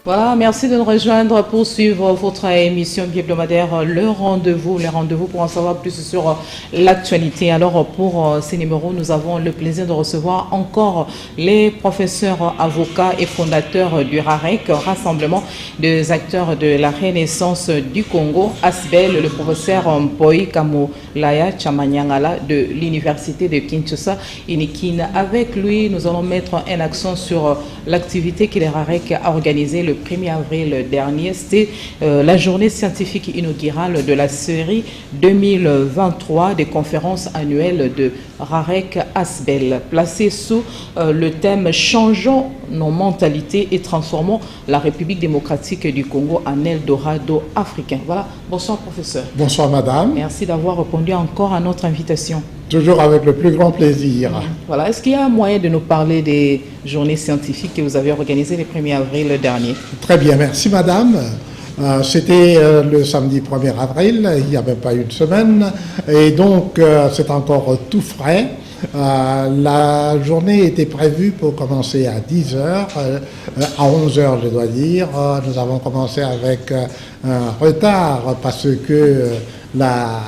Voilà, merci de nous rejoindre pour suivre votre émission hebdomadaire Le Rendez-vous, les rendez-vous pour en savoir plus sur l'actualité. Alors pour ces numéros, nous avons le plaisir de recevoir encore les professeurs, avocats et fondateurs du RAREC, Rassemblement des acteurs de la Renaissance du Congo, ASBEL, le professeur Mpoi Kamolaya Chamanyangala de l'Université de Kinshasa, Inikine. Avec lui, nous allons mettre un accent sur l'activité que le RAREC a organisée le 1er avril dernier. C'était la journée scientifique inaugurale de la série 2023 des conférences annuelles de RAREC ASBEL, placée sous le thème « Changeons nos mentalités et transformons la République démocratique du Congo en Eldorado africain ». Voilà. Bonsoir professeur. Bonsoir madame. Merci d'avoir répondu encore à notre invitation. Toujours avec le plus grand plaisir. Voilà. Est-ce qu'il y a moyen de nous parler des journées scientifiques que vous avez organisées le 1er avril dernier? Très bien, merci madame. C'était le samedi 1er avril, il n'y avait pas une semaine, et donc c'est encore tout frais. La journée était prévue pour commencer à 10h, à 11h je dois dire. Nous avons commencé avec un retard parce que la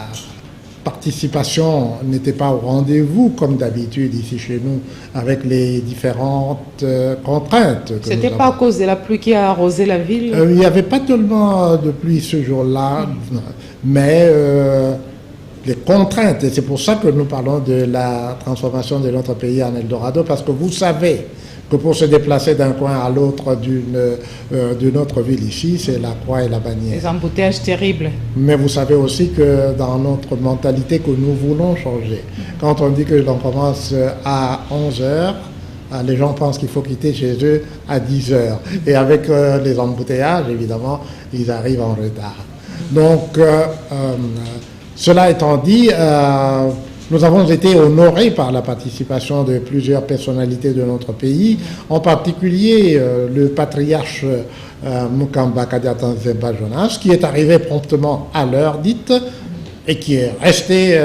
participation n'était pas au rendez-vous comme d'habitude ici chez nous avec les différentes contraintes. C'était pas à cause de la pluie qui a arrosé la ville? Il n'y avait pas tellement de pluie ce jour-là, mais les contraintes, et c'est pour ça que nous parlons de la transformation de notre pays en Eldorado, parce que vous savez que pour se déplacer d'un coin à l'autre de notre ville ici, c'est la croix et la bannière. Les embouteillages terribles. Mais vous savez aussi que dans notre mentalité que nous voulons changer, quand on dit que l'on commence à 11h, les gens pensent qu'il faut quitter chez eux à 10h. Et avec les embouteillages, évidemment, ils arrivent en retard. Donc, cela étant dit, nous avons été honorés par la participation de plusieurs personnalités de notre pays, en particulier le patriarche Mukamba Kadiata Nzemba Jonas, qui est arrivé promptement à l'heure dite et qui est resté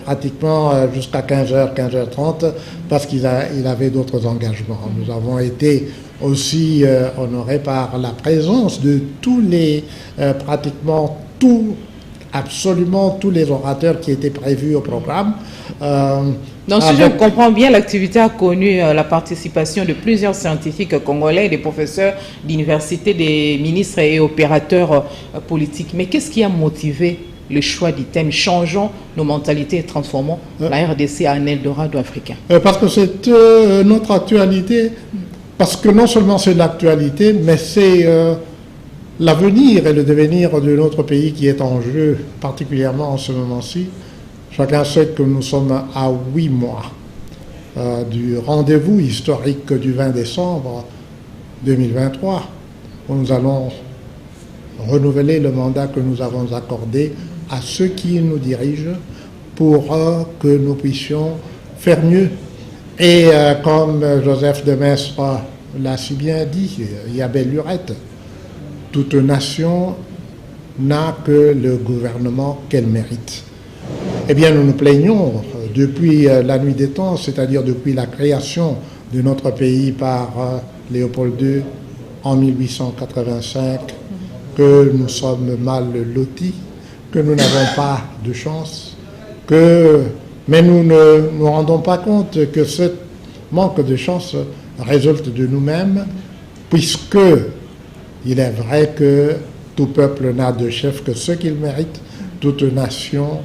pratiquement jusqu'à 15h, 15h30, parce qu'il avait d'autres engagements. Nous avons été aussi honorés par la présence de tous les, absolument tous les orateurs qui étaient prévus au programme. Donc, si je comprends bien, l'activité a connu la participation de plusieurs scientifiques congolais, des professeurs d'université, des ministres et opérateurs politiques. Mais qu'est-ce qui a motivé le choix du thème « Changeons nos mentalités et transformons la RDC en Eldorado africain » Parce que c'est notre actualité, parce que non seulement c'est l'actualité, mais c'est l'avenir et le devenir de notre pays qui est en jeu, particulièrement en ce moment-ci. Chacun sait que nous sommes à 8 mois du rendez-vous historique du 20 décembre 2023, où nous allons renouveler le mandat que nous avons accordé à ceux qui nous dirigent pour que nous puissions faire mieux. Et comme Joseph de Maistre l'a si bien dit, il y a belle lurette. Toute nation n'a que le gouvernement qu'elle mérite. Eh bien, nous nous plaignons depuis la nuit des temps, c'est-à-dire depuis la création de notre pays par Léopold II en 1885, que nous sommes mal lotis, que nous n'avons pas de chance, mais nous ne nous rendons pas compte que ce manque de chance résulte de nous-mêmes, puisque il est vrai que tout peuple n'a de chef que ce qu'il mérite, toute nation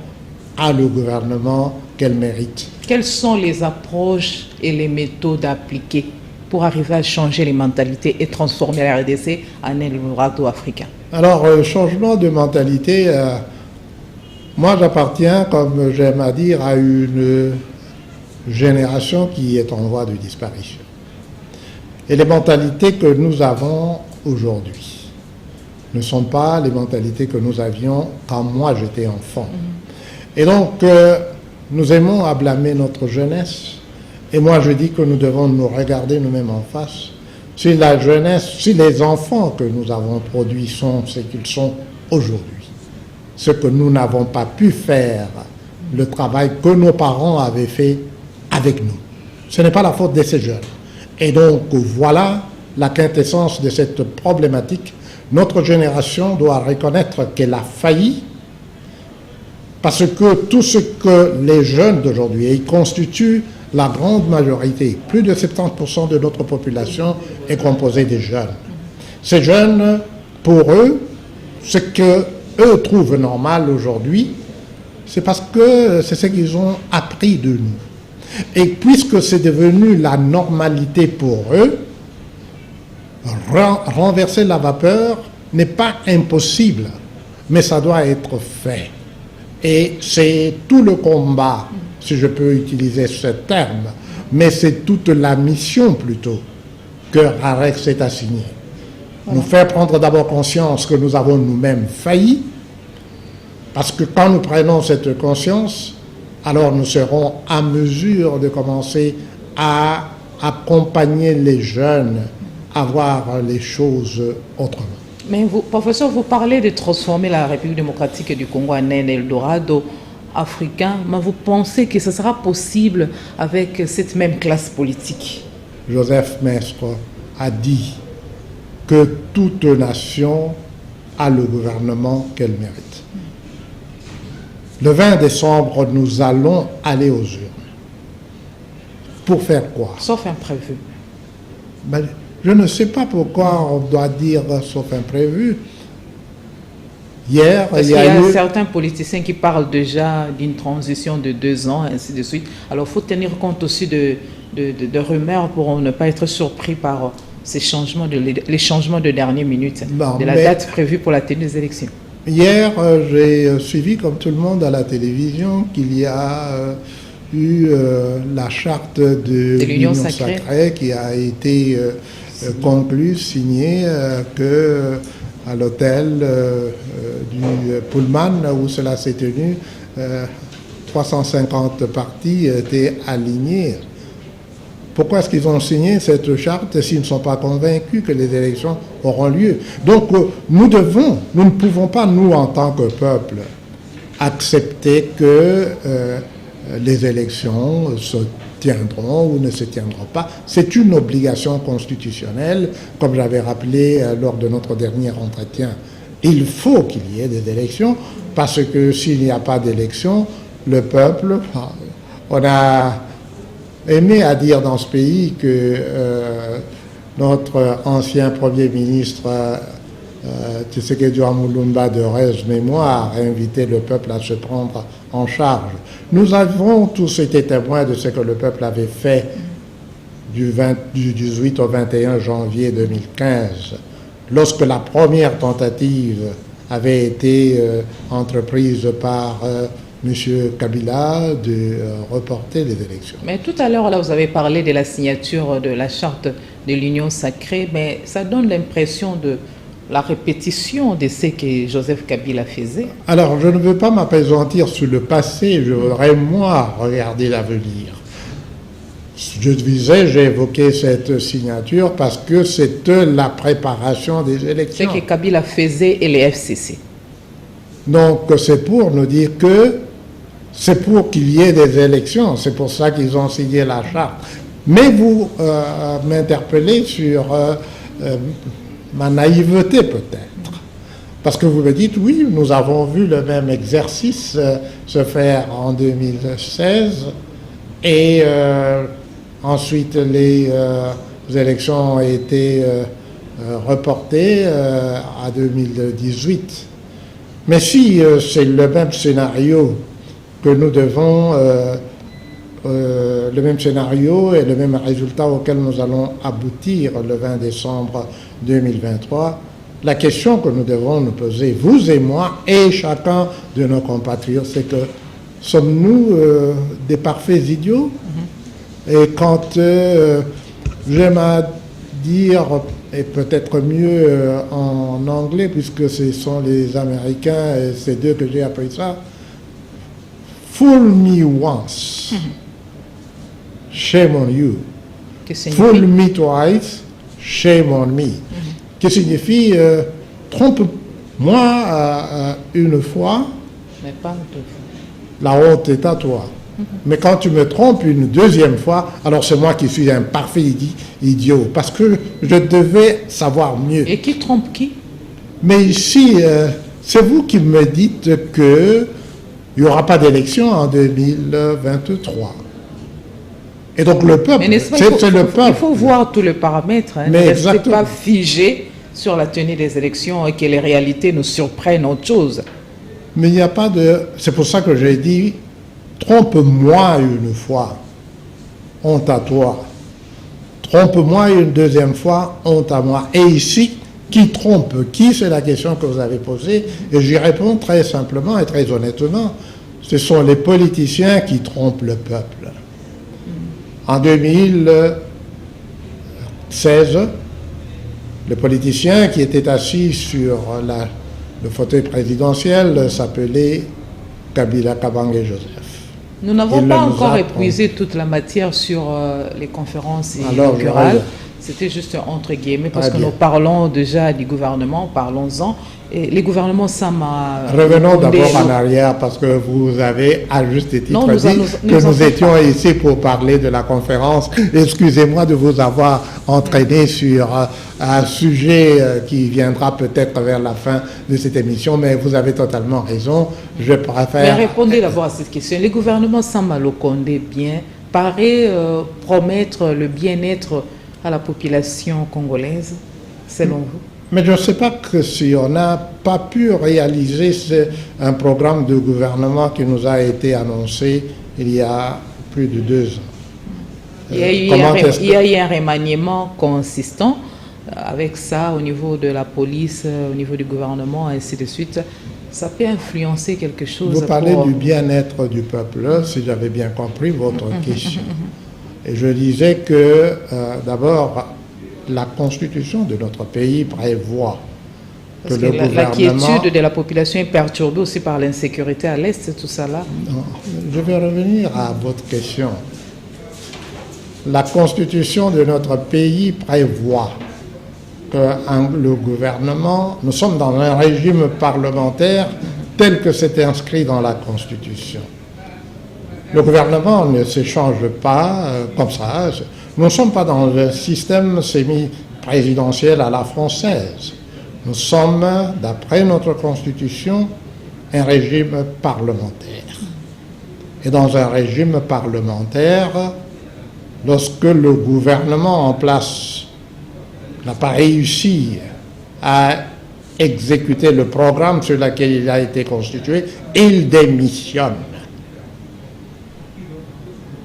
a le gouvernement qu'elle mérite. Quelles sont les approches et les méthodes appliquées pour arriver à changer les mentalités et transformer la RDC en Eldorado africain? Alors, changement de mentalité, moi j'appartiens, comme j'aime à dire, à une génération qui est en voie de disparition. Et les mentalités que nous avons aujourd'hui ne sont pas les mentalités que nous avions quand moi j'étais enfant. Et donc, nous aimons à blâmer notre jeunesse. Et moi je dis que nous devons nous regarder nous-mêmes en face. Si la jeunesse, si les enfants que nous avons produits sont ce qu'ils sont aujourd'hui, ce que nous n'avons pas pu faire, le travail que nos parents avaient fait avec nous, ce n'est pas la faute de ces jeunes. Et donc voilà la quintessence de cette problématique. Notre génération doit reconnaître qu'elle a failli, parce que tout ce que les jeunes d'aujourd'hui, et ils constituent la grande majorité, plus de 70% de notre population est composée de jeunes. Ces jeunes, pour eux, ce qu'eux trouvent normal aujourd'hui, c'est parce que c'est ce qu'ils ont appris de nous. Et puisque c'est devenu la normalité pour eux, renverser la vapeur n'est pas impossible, mais ça doit être fait. Et c'est tout le combat, si je peux utiliser ce terme, mais c'est toute la mission plutôt que RAREC s'est assignée. Nous faire prendre d'abord conscience que nous avons nous-mêmes failli, parce que quand nous prenons cette conscience, alors nous serons à mesure de commencer à accompagner les jeunes à voir les choses autrement. Mais vous, professeur, vous parlez de transformer la République démocratique du Congo en un Eldorado africain, mais vous pensez que ce sera possible avec cette même classe politique? Joseph Maistre a dit que toute nation a le gouvernement qu'elle mérite. Le 20 décembre, nous allons aller aux urnes. Pour faire quoi? Sauf imprévu. Ben, je ne sais pas pourquoi on doit dire sauf imprévu. Hier, il y a certains politiciens qui parlent déjà d'une transition de 2 ans, ainsi de suite. Alors, il faut tenir compte aussi de rumeurs pour ne pas être surpris par ces changements les changements de dernière minute de la date prévue pour la tenue des élections. Hier, j'ai suivi, comme tout le monde à la télévision, qu'il y a eu la charte de l'Union sacrée qui a été conclue, signée, à l'hôtel du Pullman où cela s'est tenu, 350 partis étaient alignés. Pourquoi est-ce qu'ils ont signé cette charte s'ils ne sont pas convaincus que les élections auront lieu? Donc nous ne pouvons pas, nous en tant que peuple, accepter que les élections se tiendront ou ne se tiendront pas. C'est une obligation constitutionnelle, comme j'avais rappelé lors de notre dernier entretien. Il faut qu'il y ait des élections, parce que s'il n'y a pas d'élections, le peuple, on a aimé à dire dans ce pays que notre ancien Premier ministre Tshisekedi Mulumba de heureuse mémoire a invité le peuple à se prendre en charge. Nous avons tous été témoins de ce que le peuple avait fait du 18 au 21 janvier 2015, lorsque la première tentative avait été entreprise par M. Kabila de reporter les élections. Mais tout à l'heure, là, vous avez parlé de la signature de la charte de l'Union sacrée, mais ça donne l'impression de la répétition de ce que Joseph Kabila faisait. Alors, je ne veux pas m'appesantir sur le passé, je voudrais, moi, regarder l'avenir. J'ai évoqué cette signature parce que c'est la préparation des élections. Ce que Kabila faisait et les FCC. Donc, c'est pour nous dire que c'est pour qu'il y ait des élections, c'est pour ça qu'ils ont signé la charte. Mais vous m'interpellez sur ma naïveté peut-être, parce que vous me dites, oui, nous avons vu le même exercice se faire en 2016, et ensuite les élections ont été reportées à 2018. Mais si c'est le même scénario que nous devons, le même scénario et le même résultat auquel nous allons aboutir le 20 décembre 2023, la question que nous devons nous poser, vous et moi et chacun de nos compatriotes, c'est que sommes-nous des parfaits idiots? Et quand j'aime à dire, et peut-être mieux en anglais, puisque ce sont les Américains, et c'est d'eux que j'ai appris ça, fool me once, shame on you. Fool me twice, shame on me. Qui signifie trompe-moi une fois, mais pas deux fois. La honte est à toi. Mais quand tu me trompes une deuxième fois, alors c'est moi qui suis un parfait idiot, parce que je devais savoir mieux. Et qui trompe qui? Mais ici, c'est vous qui me dites qu'il n'y aura pas d'élection en 2023. Et donc le peuple, c'est le peuple. Il faut voir tous les paramètres. Hein. Mais ne restez exactement. pas figé sur la tenue des élections et que les réalités nous surprennent autre chose. Mais il n'y a pas de... C'est pour ça que j'ai dit, trompe-moi une fois, honte à toi. Trompe-moi une deuxième fois, honte à moi. Et ici, qui trompe qui? C'est la question que vous avez posée. Et j'y réponds très simplement et très honnêtement. Ce sont les politiciens qui trompent le peuple. En 2016, le politicien qui était assis sur le fauteuil présidentiel s'appelait Kabila Kabange Joseph. Nous n'avons pas encore épuisé toute la matière sur les conférences inaugurales. C'était juste entre guillemets, parce que nous parlons déjà du gouvernement, parlons-en. Et les gouvernements, ça m'a... Revenons d'abord en arrière, parce que vous avez à juste titre dit que nous étions ici pour parler de la conférence. Excusez-moi de vous avoir entraîné sur un sujet qui viendra peut-être vers la fin de cette émission, mais vous avez totalement raison. Je préfère... Mais répondez d'abord à cette question. Les gouvernements Sama Lokonde bien paraît promettre le bien-être à la population congolaise, selon vous? Mais je ne sais pas que si on n'a pas pu réaliser un programme de gouvernement qui nous a été annoncé il y a plus de 2 ans. Il y a eu un remaniement consistant avec ça au niveau de la police, au niveau du gouvernement, ainsi de suite. Ça peut influencer quelque chose. Vous parlez du bien-être du peuple, si j'avais bien compris votre question. Et je disais que d'abord, la constitution de notre pays prévoit que le gouvernement... La quiétude de la population est perturbée aussi par l'insécurité à l'Est, tout ça là. Non, je vais revenir à votre question. La constitution de notre pays prévoit que le gouvernement... Nous sommes dans un régime parlementaire tel que c'est inscrit dans la constitution. Le gouvernement ne s'échange pas comme ça. Nous ne sommes pas dans un système semi-présidentiel à la française. Nous sommes, d'après notre constitution, un régime parlementaire. Et dans un régime parlementaire, lorsque le gouvernement en place n'a pas réussi à exécuter le programme sur lequel il a été constitué, il démissionne.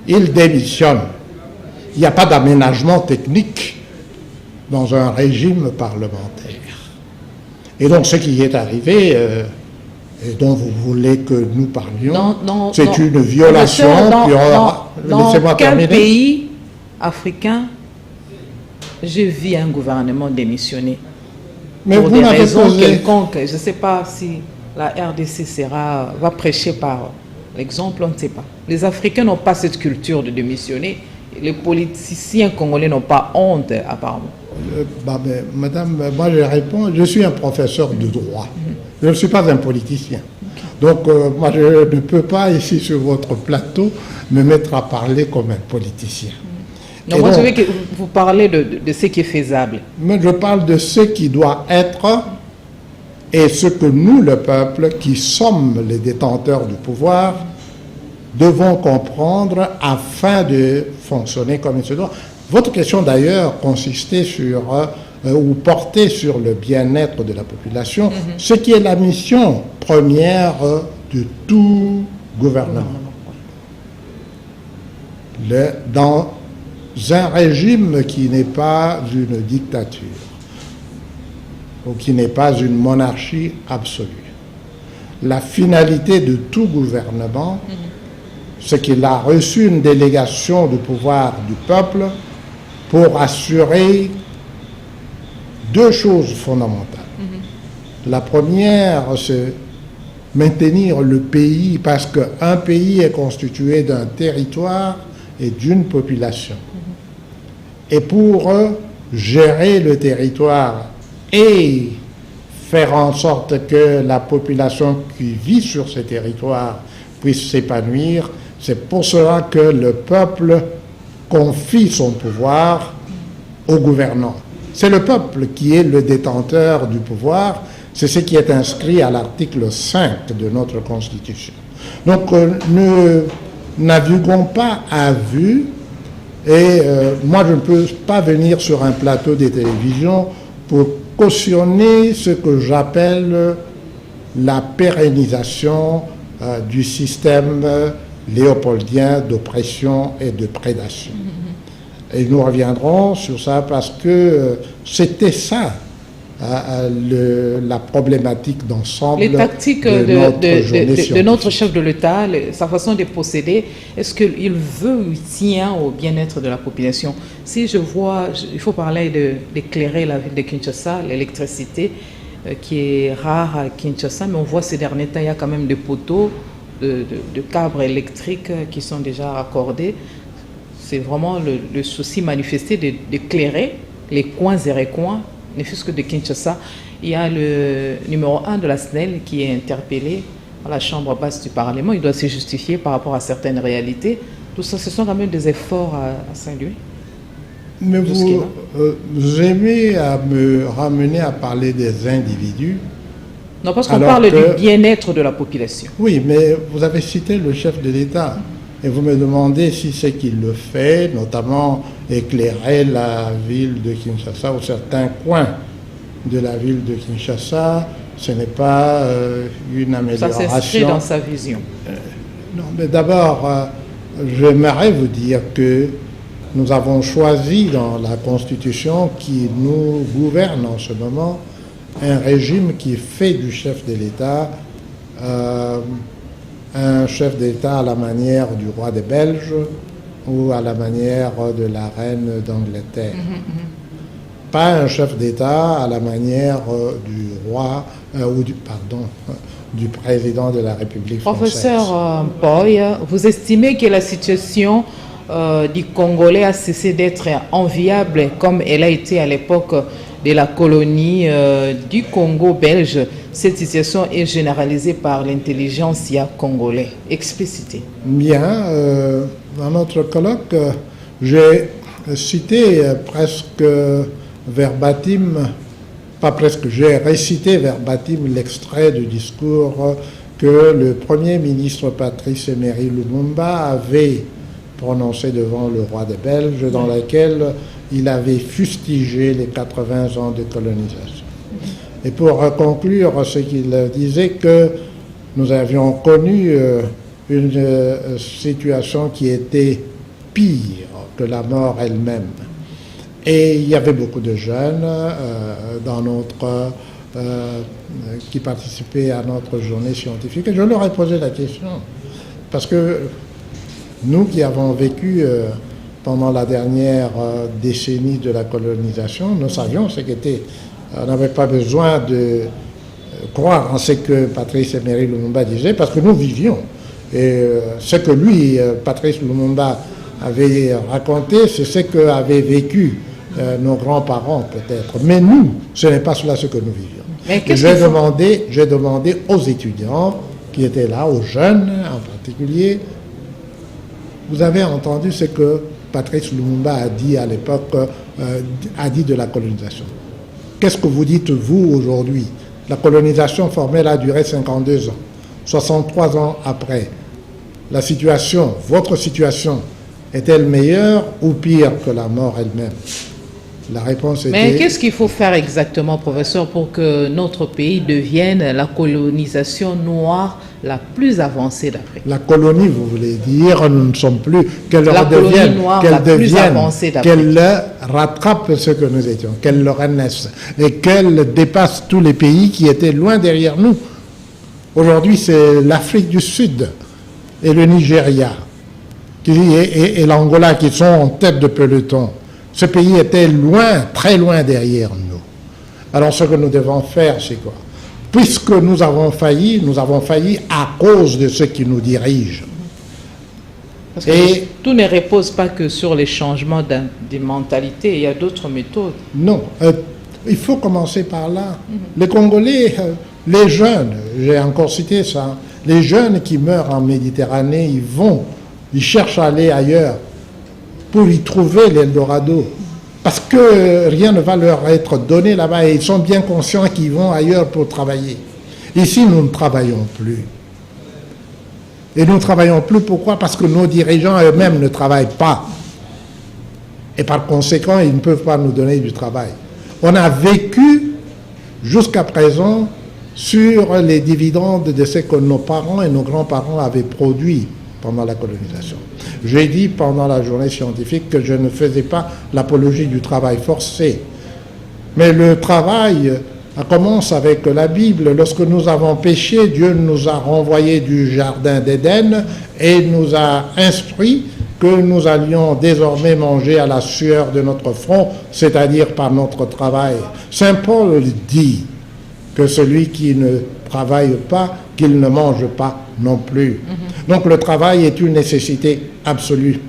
Il démissionne. Il n'y a pas d'aménagement technique dans un régime parlementaire. Et donc ce qui est arrivé, et dont vous voulez que nous parlions, c'est une violation. Dans quel pays africain j'ai vu un gouvernement démissionner pour des raisons quelconques? Je ne sais pas si la RDC va prêcher par l'exemple, on ne sait pas. Les Africains n'ont pas cette culture de démissionner. Les politiciens congolais n'ont pas honte, apparemment. Madame, moi je réponds, je suis un professeur de droit. Je ne suis pas un politicien. Donc moi je ne peux pas ici sur votre plateau me mettre à parler comme un politicien. Non, moi je veux que vous parlez de ce qui est faisable. Mais je parle de ce qui doit être et ce que nous, le peuple, qui sommes les détenteurs du pouvoir, devons comprendre afin de fonctionner comme il se doit. Votre question d'ailleurs consistait sur, ou portait sur le bien-être de la population, ce qui est la mission première de tout gouvernement. Dans un régime qui n'est pas une dictature, ou qui n'est pas une monarchie absolue, la finalité de tout gouvernement, c'est qu'il a reçu une délégation du pouvoir du peuple pour assurer 2 choses fondamentales. La première, c'est maintenir le pays, parce qu'un pays est constitué d'un territoire et d'une population. Et pour gérer le territoire et faire en sorte que la population qui vit sur ce territoire puisse s'épanouir, C'est pour cela que le peuple confie son pouvoir au gouvernant. C'est le peuple qui est le détenteur du pouvoir. C'est ce qui est inscrit à l'article 5 de notre Constitution. Donc, ne naviguons pas à vue. Et moi, je ne peux pas venir sur un plateau de télévision pour cautionner ce que j'appelle la pérennisation du système léopoldien d'oppression et de prédation. Et nous reviendrons sur ça parce que c'était ça, la problématique d'ensemble. Les tactiques de notre chef de l'État, sa façon de procéder, est-ce qu'il tient au bien-être de la population? Si je vois, il faut parler d'éclairer la ville de Kinshasa, l'électricité qui est rare à Kinshasa, mais on voit ces derniers temps, il y a quand même des poteaux de câbles électriques qui sont déjà raccordés. C'est vraiment le souci manifesté d'éclairer les coins et recoins, ne fût-ce que de Kinshasa. Il y a le numéro 1 de la SNEL qui est interpellé à la chambre basse du Parlement. Il doit se justifier par rapport à certaines réalités. Tout ça, ce sont quand même des efforts à Saint-Louis. Mais vous aimez à me ramener à parler des individus. Non, parce qu'on parle du bien-être de la population. Oui, mais vous avez cité le chef de l'État. Et vous me demandez si c'est qu'il le fait, notamment éclairer la ville de Kinshasa ou certains coins de la ville de Kinshasa. Ce n'est pas une amélioration. Ça s'inscrit dans sa vision. Non, mais d'abord, j'aimerais vous dire que nous avons choisi dans la Constitution qui nous gouverne en ce moment un régime qui fait du chef de l'État un chef d'État à la manière du roi des Belges ou à la manière de la reine d'Angleterre. Pas un chef d'État à la manière du roi, du président de la République française. Professeur Boy, vous estimez que la situation du Congolais a cessé d'être enviable comme elle a été à l'époque de la colonie du Congo belge? Cette situation est généralisée par l'intelligentsia congolais. Explicitée. Bien, dans notre colloque, j'ai cité presque verbatim, pas presque, j'ai récité verbatim l'extrait du discours que le Premier ministre Patrice Emery Lumumba avait prononcé devant le roi des Belges, dans lequel il avait fustigé les 80 ans de colonisation. Et pour conclure, ce qu'il disait que nous avions connu une situation qui était pire que la mort elle-même. Et il y avait beaucoup de jeunes qui participaient à notre journée scientifique. Et je leur ai posé la question. Parce que nous qui avons vécu pendant la dernière décennie de la colonisation, nous savions ce qu'était. On n'avait pas besoin de croire en ce que Patrice Emery Lumumba disait, parce que nous vivions. Et ce que lui, Patrice Lumumba, avait raconté, c'est ce qu'avaient vécu nos grands-parents peut-être. Mais nous, ce n'est pas cela ce que nous vivions. J'ai demandé aux étudiants qui étaient là, aux jeunes en particulier, vous avez entendu ce que Patrice Lumumba a dit à l'époque, a dit de la colonisation. Qu'est-ce que vous dites, vous, aujourd'hui? La colonisation formelle a duré 52 ans. 63 ans après, la situation, votre situation, est-elle meilleure ou pire que la mort elle-même? La réponse était... Mais qu'est-ce qu'il faut faire exactement, professeur, pour que notre pays devienne la colonisation noire la plus avancée d'Afrique? La colonie, vous voulez dire, nous ne sommes plus... Qu'elle rattrape ce que nous étions, qu'elle le renaisse et qu'elle dépasse tous les pays qui étaient loin derrière nous. Aujourd'hui, c'est l'Afrique du Sud et le Nigeria et l'Angola qui sont en tête de peloton. Ce pays était loin, très loin derrière nous. Alors ce que nous devons faire, c'est quoi? Puisque nous avons failli à cause de ceux qui nous dirigent. Parce que tout ne repose pas que sur les changements de mentalité, il y a d'autres méthodes. Non, il faut commencer par là. Les Congolais, les jeunes, j'ai encore cité ça, les jeunes qui meurent en Méditerranée, ils vont Ils cherchent à aller ailleurs pour y trouver l'Eldorado. Parce que rien ne va leur être donné là-bas et ils sont bien conscients qu'ils vont ailleurs pour travailler. Ici, nous ne travaillons plus. Et nous ne travaillons plus, pourquoi? Parce que nos dirigeants eux-mêmes ne travaillent pas. Et par conséquent, ils ne peuvent pas nous donner du travail. On a vécu jusqu'à présent sur les dividendes de ce que nos parents et nos grands-parents avaient produit pendant la colonisation. J'ai dit pendant la journée scientifique que je ne faisais pas l'apologie du travail forcé. Mais le travail commence avec la Bible. Lorsque nous avons péché, Dieu nous a renvoyés du jardin d'Éden et nous a instruit que nous allions désormais manger à la sueur de notre front, c'est-à-dire par notre travail. Saint Paul dit que celui qui ne travaille pas, qu'il ne mange pas non plus. Donc le travail est une nécessité absolue.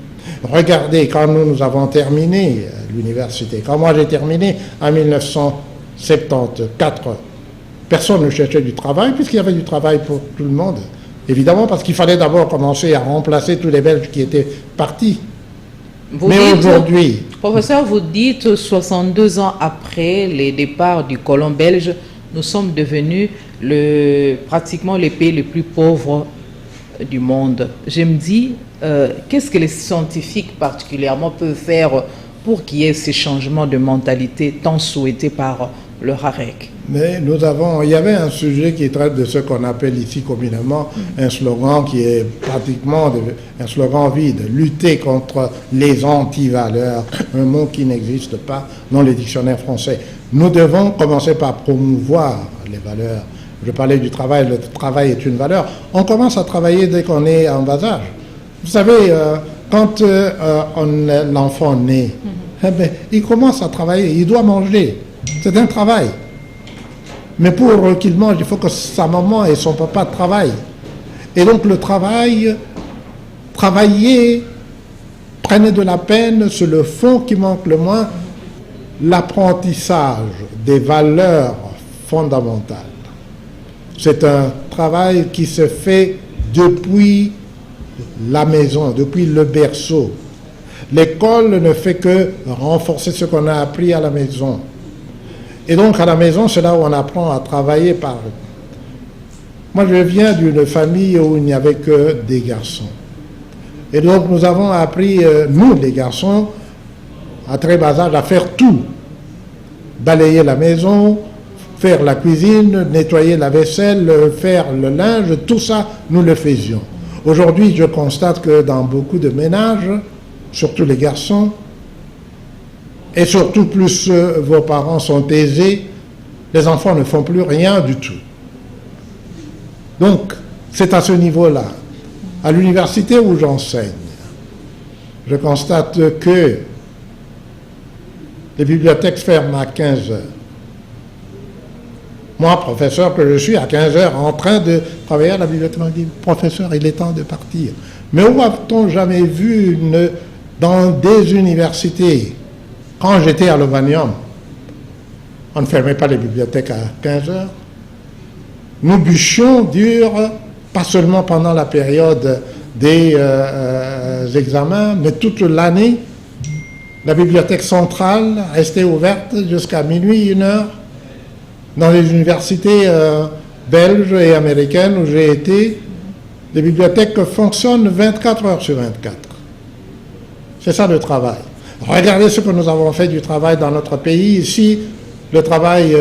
Regardez, quand nous avons terminé l'université, quand moi j'ai terminé en 1974, personne ne cherchait du travail puisqu'il y avait du travail pour tout le monde. Évidemment, parce qu'il fallait d'abord commencer à remplacer tous les Belges qui étaient partis. Mais aujourd'hui... Professeur, vous dites 62 ans après les départs du colon belge, nous sommes devenus pratiquement les pays les plus pauvres du monde. Je me dis, qu'est-ce que les scientifiques particulièrement peuvent faire pour qu'il y ait ces changements de mentalité tant souhaités par le RAREC? Mais il y avait un sujet qui traite de ce qu'on appelle ici communément un slogan qui est pratiquement un slogan vide, lutter contre les antivaleurs, un mot qui n'existe pas dans les dictionnaires français. Nous devons commencer par promouvoir les valeurs. Je parlais du travail, le travail est une valeur. On commence à travailler dès qu'on est en bas âge. Vous savez, quand l'enfant naît, il commence à travailler, il doit manger. C'est un travail. Mais pour qu'il mange, il faut que sa maman et son papa travaillent. Et donc le travailler, prenez de la peine, c'est le fond qui manque le moins, l'apprentissage des valeurs fondamentales. C'est un travail qui se fait depuis la maison, depuis le berceau. L'école ne fait que renforcer ce qu'on a appris à la maison. Et donc, à la maison, c'est là où on apprend à travailler par... Moi, je viens d'une famille où il n'y avait que des garçons. Et donc, nous avons appris, nous, les garçons, à très bas âge, à faire tout. Balayer la maison, faire la cuisine, nettoyer la vaisselle, faire le linge, tout ça, nous le faisions. Aujourd'hui, je constate que dans beaucoup de ménages, surtout les garçons, et surtout plus vos parents sont aisés, les enfants ne font plus rien du tout. Donc, c'est à ce niveau-là. À l'université où j'enseigne, je constate que les bibliothèques ferment à 15 heures. Moi, professeur que je suis, à 15 heures, en train de travailler à la bibliothèque, je dis, professeur, il est temps de partir. Mais où a-t-on jamais vu dans des universités? Quand j'étais à l'Ovanium, on ne fermait pas les bibliothèques à 15 heures. Nos bûchions durent, pas seulement pendant la période des examens, mais toute l'année. La bibliothèque centrale restait ouverte jusqu'à minuit, 1 heure. Dans les universités belges et américaines où j'ai été, les bibliothèques fonctionnent 24 heures sur 24. C'est ça le travail. Regardez ce que nous avons fait du travail dans notre pays. Ici, le travail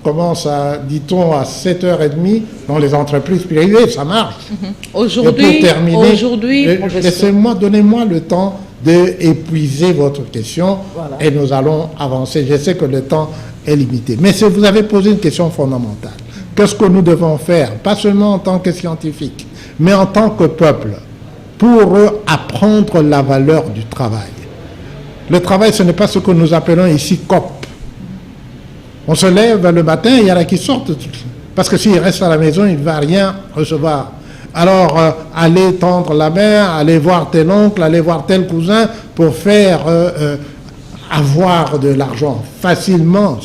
commence à, dit-on, à 7h30 dans les entreprises privées. Ça marche. Aujourd'hui, laissez-moi, donnez-moi le temps d'épuiser votre question et nous allons avancer. Je sais que le temps est limité. Mais si vous avez posé une question fondamentale, qu'est-ce que nous devons faire, pas seulement en tant que scientifiques, mais en tant que peuple, pour apprendre la valeur du travail? Le travail, ce n'est pas ce que nous appelons ici COP. On se lève le matin, il y en a qui sortent, parce que s'il reste à la maison, il ne va rien recevoir. Alors, aller tendre la main, aller voir tel oncle, aller voir tel cousin, pour faire avoir de l'argent facilement.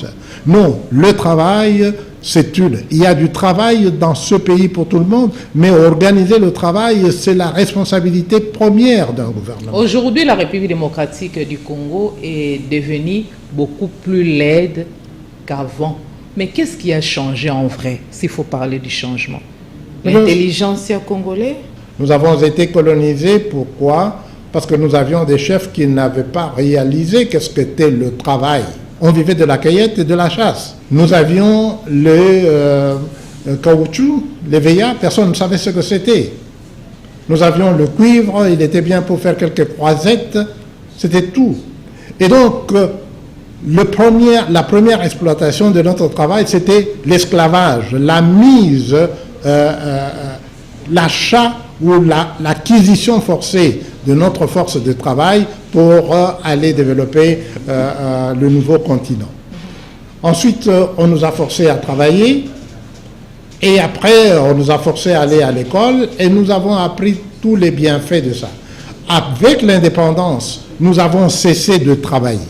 Non, le travail c'est une. Il y a du travail dans ce pays pour tout le monde, mais organiser le travail, c'est la responsabilité première d'un gouvernement. Aujourd'hui, la République démocratique du Congo est devenue beaucoup plus laide qu'avant. Mais qu'est-ce qui a changé en vrai, s'il faut parler du changement? L'intelligentsia congolais? Nous avons été colonisés, pourquoi? Parce que nous avions des chefs qui n'avaient pas réalisé qu'est-ce qu'était le travail. On vivait de la cueillette et de la chasse. Nous avions le caoutchouc, les veillards, personne ne savait ce que c'était. Nous avions le cuivre, il était bien pour faire quelques croisettes, c'était tout. Et donc, la première exploitation de notre travail, c'était l'esclavage, la mise, l'achat ou l'acquisition forcée de notre force de travail pour aller développer le nouveau continent. Ensuite, on nous a forcés à travailler et après, on nous a forcés à aller à l'école et nous avons appris tous les bienfaits de ça. Avec l'indépendance, nous avons cessé de travailler.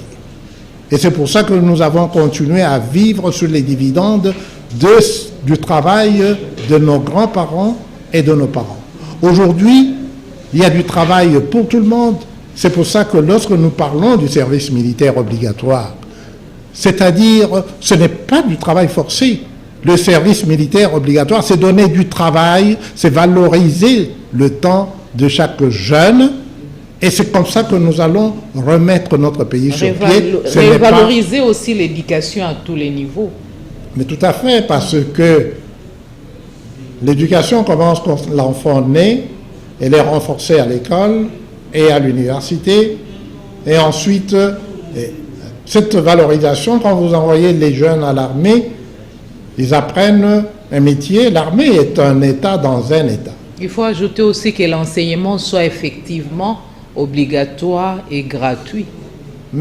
Et c'est pour ça que nous avons continué à vivre sur les dividendes du travail de nos grands-parents et de nos parents. Aujourd'hui, il y a du travail pour tout le monde. C'est pour ça que lorsque nous parlons du service militaire obligatoire, c'est-à-dire, ce n'est pas du travail forcé. Le service militaire obligatoire, c'est donner du travail, c'est valoriser le temps de chaque jeune. Et c'est comme ça que nous allons remettre notre pays sur pied. Valoriser aussi l'éducation à tous les niveaux. Mais tout à fait, parce que l'éducation commence quand l'enfant naît, elle est renforcée à l'école et à l'université. Et ensuite, cette valorisation, quand vous envoyez les jeunes à l'armée, ils apprennent un métier. L'armée est un État dans un État. Il faut ajouter aussi que l'enseignement soit effectivement obligatoire et gratuit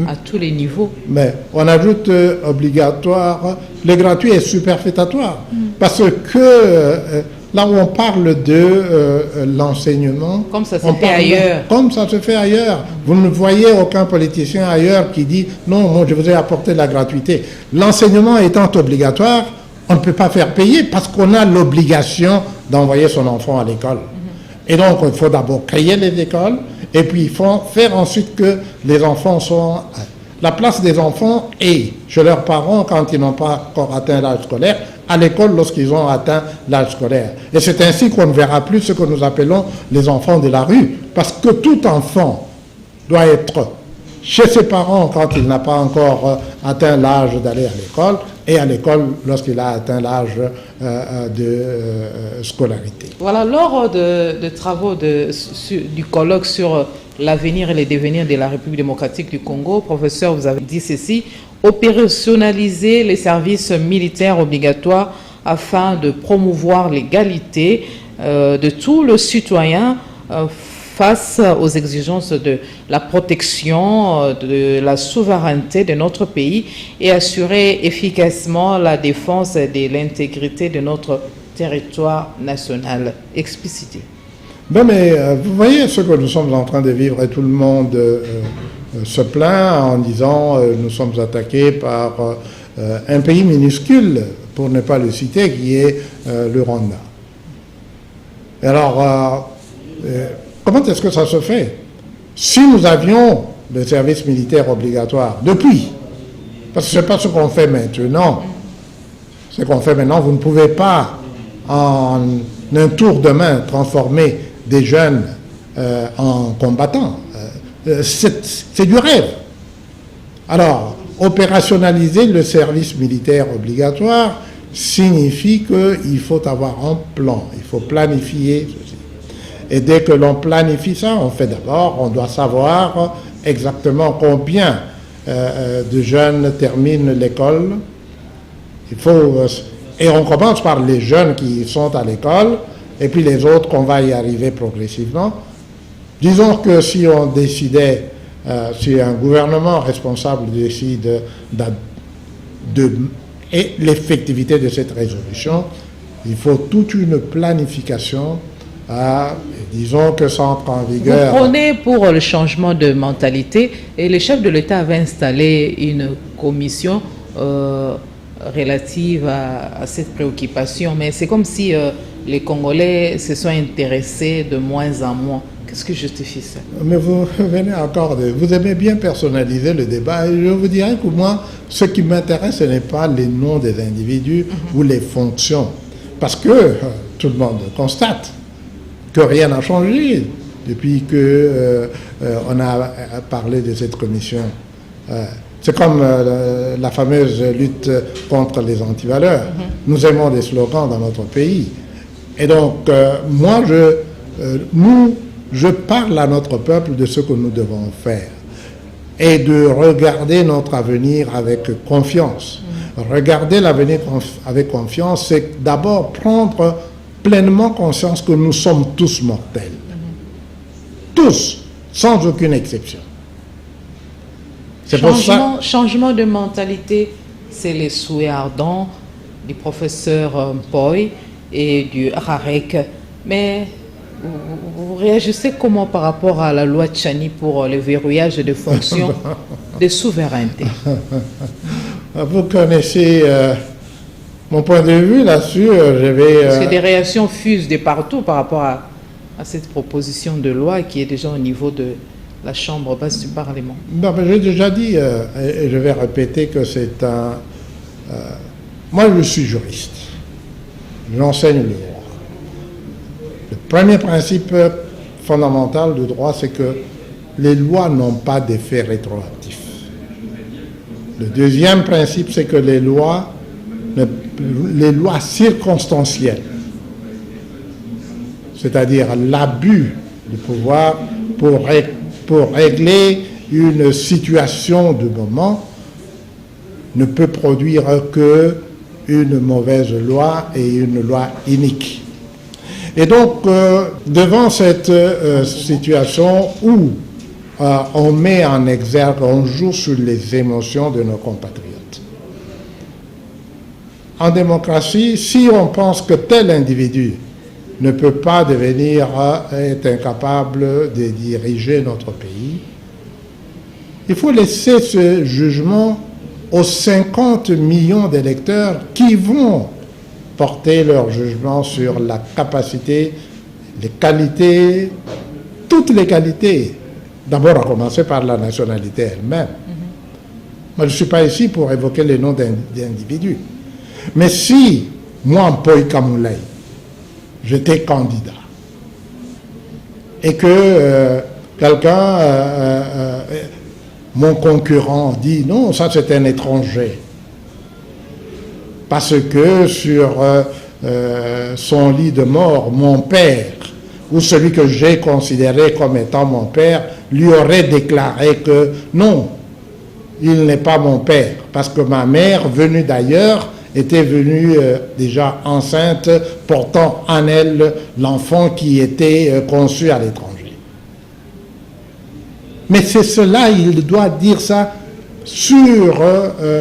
à tous les niveaux. Mais on ajoute obligatoire, le gratuit est superfétatoire, parce que là où on parle de l'enseignement, comme ça se fait ailleurs. Comme ça se fait ailleurs. Vous ne voyez aucun politicien ailleurs qui dit non, moi je vous ai apporté la gratuité. L'enseignement étant obligatoire, on ne peut pas faire payer parce qu'on a l'obligation d'envoyer son enfant à l'école. Et donc il faut d'abord créer les écoles. Et puis, il faut faire ensuite que les enfants soient... La place des enfants est chez leurs parents quand ils n'ont pas encore atteint l'âge scolaire, à l'école lorsqu'ils ont atteint l'âge scolaire. Et c'est ainsi qu'on ne verra plus ce que nous appelons les enfants de la rue. Parce que tout enfant doit être chez ses parents quand il n'a pas encore atteint l'âge d'aller à l'école, et à l'école lorsqu'il a atteint l'âge de scolarité. Voilà, lors de travaux du colloque sur l'avenir et les devenirs de la République démocratique du Congo, professeur, vous avez dit ceci: opérationnaliser les services militaires obligatoires afin de promouvoir l'égalité de tous les citoyens face aux exigences de la protection de la souveraineté de notre pays et assurer efficacement la défense de l'intégrité de notre territoire national. Explicité. Ben mais vous voyez ce que nous sommes en train de vivre et tout le monde se plaint en disant nous sommes attaqués par un pays minuscule, pour ne pas le citer, qui est le Rwanda. Et alors, comment est-ce que ça se fait? Si nous avions le service militaire obligatoire depuis, parce que ce n'est pas ce qu'on fait maintenant, ce qu'on fait maintenant, vous ne pouvez pas en un tour de main transformer des jeunes en combattants. C'est du rêve. Alors, opérationnaliser le service militaire obligatoire signifie qu'il faut avoir un plan, il faut planifier ceci. Et dès que l'on planifie ça, on fait d'abord, on doit savoir exactement combien de jeunes terminent l'école. Et on commence par les jeunes qui sont à l'école, et puis les autres qu'on va y arriver progressivement. Disons que si on décidait, si un gouvernement responsable décide et l'effectivité de cette résolution, il faut toute une planification. Disons que ça entre en vigueur. Vous prenez pour le changement de mentalité, et le chef de l'État avait installé une commission relative à cette préoccupation, mais c'est comme si les Congolais se sont intéressés de moins en moins. Qu'est-ce qui justifie ça? Mais vous venez encore vous aimez bien personnaliser le débat. Et je vous dirais que moi, ce qui m'intéresse, ce n'est pas les noms des individus ou les fonctions. Parce que tout le monde constate que rien n'a changé depuis que on a parlé de cette commission. C'est comme la fameuse lutte contre les antivaleurs. Nous aimons des slogans dans notre pays. Et donc, moi, je parle à notre peuple de ce que nous devons faire et de regarder notre avenir avec confiance. Regarder l'avenir avec confiance, c'est d'abord prendre pleinement conscience que nous sommes tous mortels. Tous, sans aucune exception. C'est pour ça... Changement de mentalité, c'est les souhaits ardents du professeur Mpoy et du Hararek. Mais vous réagissez comment par rapport à la loi Tchani pour le verrouillage des fonctions de souveraineté? Vous connaissez mon point de vue là-dessus. Parce que des réactions fusent de partout par rapport à cette proposition de loi qui est déjà au niveau de la Chambre basse du Parlement. Non, mais j'ai déjà dit, et je vais répéter que c'est un... moi, je suis juriste. J'enseigne le droit. Le premier principe fondamental du droit, c'est que les lois n'ont pas d'effet rétroactif. Le deuxième principe, c'est que les lois circonstancielles, c'est-à-dire l'abus du pouvoir pour régler une situation du moment, ne peut produire que une mauvaise loi et une loi inique. Et donc, devant cette situation où on met en exergue, on joue sur les émotions de nos compatriotes. En démocratie, si on pense que tel individu ne peut pas être incapable de diriger notre pays, il faut laisser ce jugement aux 50 millions d'électeurs qui vont porter leur jugement sur la capacité, les qualités, toutes les qualités, d'abord à commencer par la nationalité elle-même. Moi, je ne suis pas ici pour évoquer les noms d'individus. Mais si, moi, Mpoy Kamoulaye, j'étais candidat, et que quelqu'un, mon concurrent, dit non, ça c'est un étranger, parce que sur son lit de mort, mon père, ou celui que j'ai considéré comme étant mon père, lui aurait déclaré que non, il n'est pas mon père, parce que ma mère, venue d'ailleurs, était venue déjà enceinte, portant en elle l'enfant qui était conçu à l'étranger. Mais c'est cela, il doit dire ça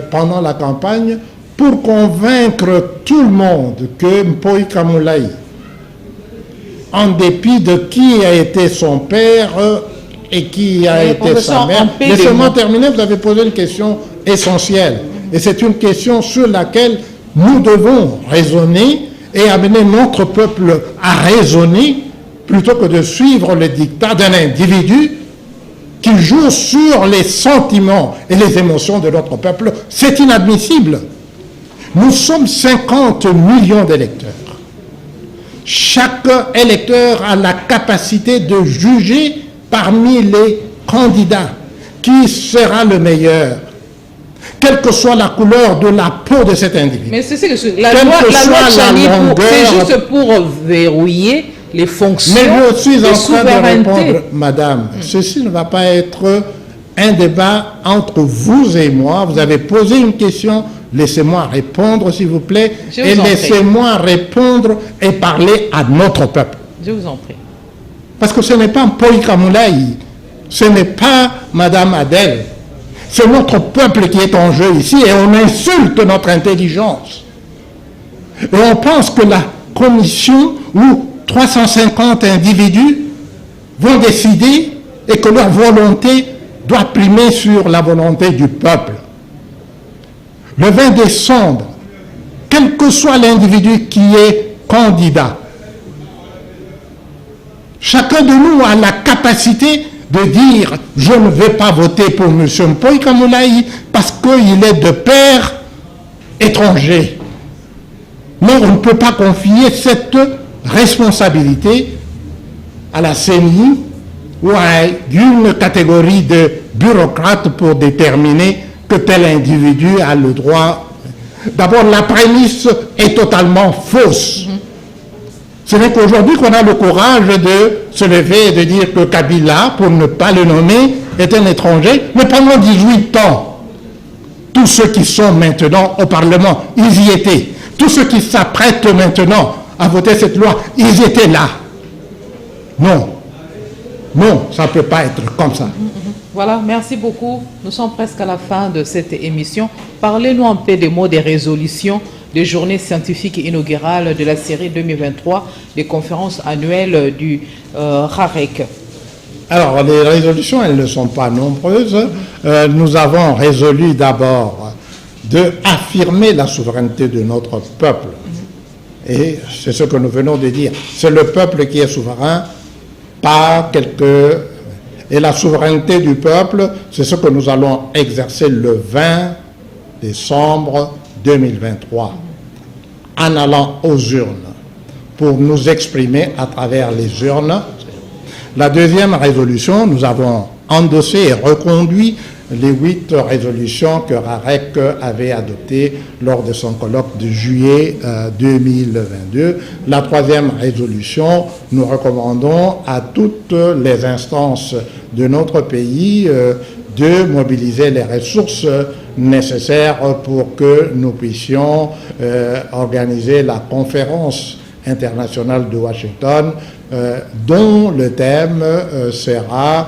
pendant la campagne, pour convaincre tout le monde que Mpoy Kamoulaye, en dépit de qui a été son père et qui a été sa mère, laissez-moi terminer, vous avez posé une question essentielle. Et c'est une question sur laquelle nous devons raisonner et amener notre peuple à raisonner plutôt que de suivre le dictat d'un individu qui joue sur les sentiments et les émotions de notre peuple. C'est inadmissible. Nous sommes 50 millions d'électeurs. Chaque électeur a la capacité de juger parmi les candidats qui sera le meilleur, quelle que soit la couleur de la peau de cet individu. Mais c'est la loi Tchani, c'est juste pour verrouiller les fonctions de souveraineté. Mais je suis en train de répondre, madame, ceci ne va pas être un débat entre vous et moi. Vous avez posé une question, laissez-moi répondre s'il vous plaît, et laissez-moi répondre et parler à notre peuple. Je vous en prie. Parce que ce n'est pas Mpoy Kamoulaye, ce n'est pas madame Adèle. C'est notre peuple qui est en jeu ici et on insulte notre intelligence. Et on pense que la commission où 350 individus vont décider et que leur volonté doit primer sur la volonté du peuple. Le 20 décembre quel que soit l'individu qui est candidat. Chacun de nous a la capacité de dire « je ne vais pas voter pour M. Mpoï Kamoulaï parce qu'il est de père étranger ». Mais on ne peut pas confier cette responsabilité à la CENI ou à une catégorie de bureaucrates pour déterminer que tel individu a le droit. D'abord, la prémisse est totalement fausse. Ce n'est qu'aujourd'hui qu'on a le courage de se lever et de dire que Kabila, pour ne pas le nommer, est un étranger, mais pendant 18 ans, tous ceux qui sont maintenant au Parlement, ils y étaient. Tous ceux qui s'apprêtent maintenant à voter cette loi, ils étaient là. Non. Non, ça ne peut pas être comme ça. Voilà, merci beaucoup. Nous sommes presque à la fin de cette émission. Parlez-nous un peu des mots des résolutions des journées scientifiques inaugurales de la série 2023 des conférences annuelles du RAREC. Alors, les résolutions, elles ne sont pas nombreuses. Nous avons résolu d'abord de affirmer la souveraineté de notre peuple. Et c'est ce que nous venons de dire. C'est le peuple qui est souverain, pas quelques... Et la souveraineté du peuple, c'est ce que nous allons exercer le 20 décembre 2023, en allant aux urnes, pour nous exprimer à travers les urnes. La deuxième résolution, nous avons endossé et reconduit les 8 résolutions que RAREC avait adoptées lors de son colloque de juillet 2022. La troisième résolution, nous recommandons à toutes les instances de notre pays de mobiliser les ressources nécessaires pour que nous puissions organiser la conférence internationale de Washington, dont le thème sera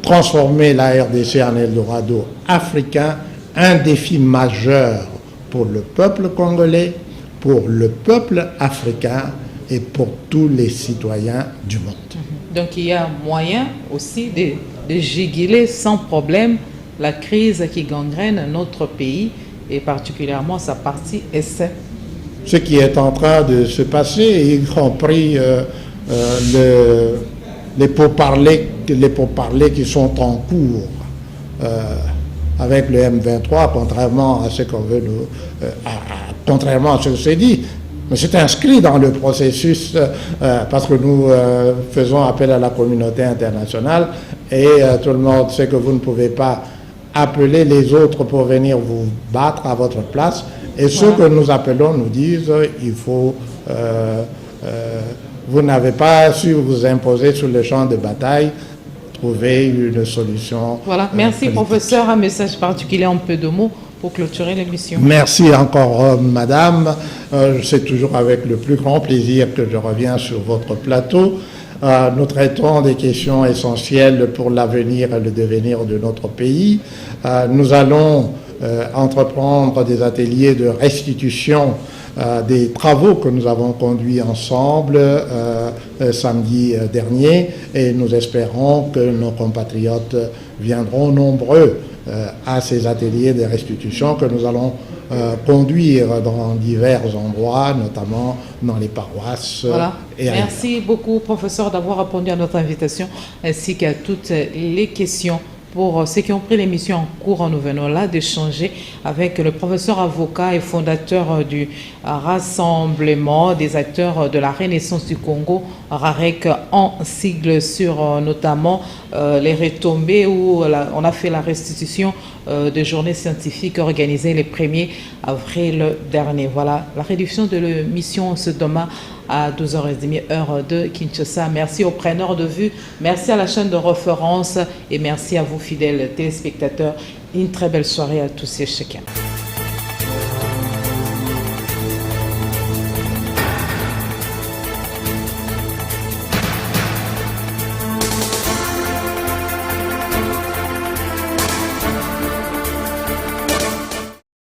transformer la RDC en Eldorado africain, un défi majeur pour le peuple congolais, pour le peuple africain et pour tous les citoyens du monde. Donc il y a moyen aussi de juguler sans problème la crise qui gangrène notre pays et particulièrement sa partie est. Ce qui est en train de se passer, y compris les pourparlers qui sont en cours avec le M23, contrairement à ce qu'on veut contrairement à ce que c'est dit. Mais c'est inscrit dans le processus parce que nous faisons appel à la communauté internationale et tout le monde sait que vous ne pouvez pas appeler les autres pour venir vous battre à votre place. Et ceux que nous appelons nous disent il faut... vous n'avez pas su vous imposer sur le champ de bataille, trouver une solution. Voilà, merci professeur. Un message particulier en peu de mots pour clôturer l'émission. Merci encore madame. C'est toujours avec le plus grand plaisir que je reviens sur votre plateau. Nous traitons des questions essentielles pour l'avenir et le devenir de notre pays. Nous allons entreprendre des ateliers de restitution des travaux que nous avons conduits ensemble samedi dernier et nous espérons que nos compatriotes viendront nombreux à ces ateliers de restitution que nous allons conduire dans divers endroits, notamment dans les paroisses. Voilà. Et merci beaucoup, professeur, d'avoir répondu à notre invitation ainsi qu'à toutes les questions. Pour ceux qui ont pris l'émission en cours, nous venons là d'échanger avec le professeur avocat et fondateur du Rassemblement des acteurs de la Renaissance du Congo, RAREC en sigle, sur notamment les retombées où on a fait la restitution de journées scientifiques organisées le 1er avril dernier. Voilà, la réduction de l'émission se demain à 12h30 heure de Kinshasa. Merci aux preneurs de vue, merci à la chaîne de référence et merci à vous fidèles téléspectateurs. Une très belle soirée à tous et chacun.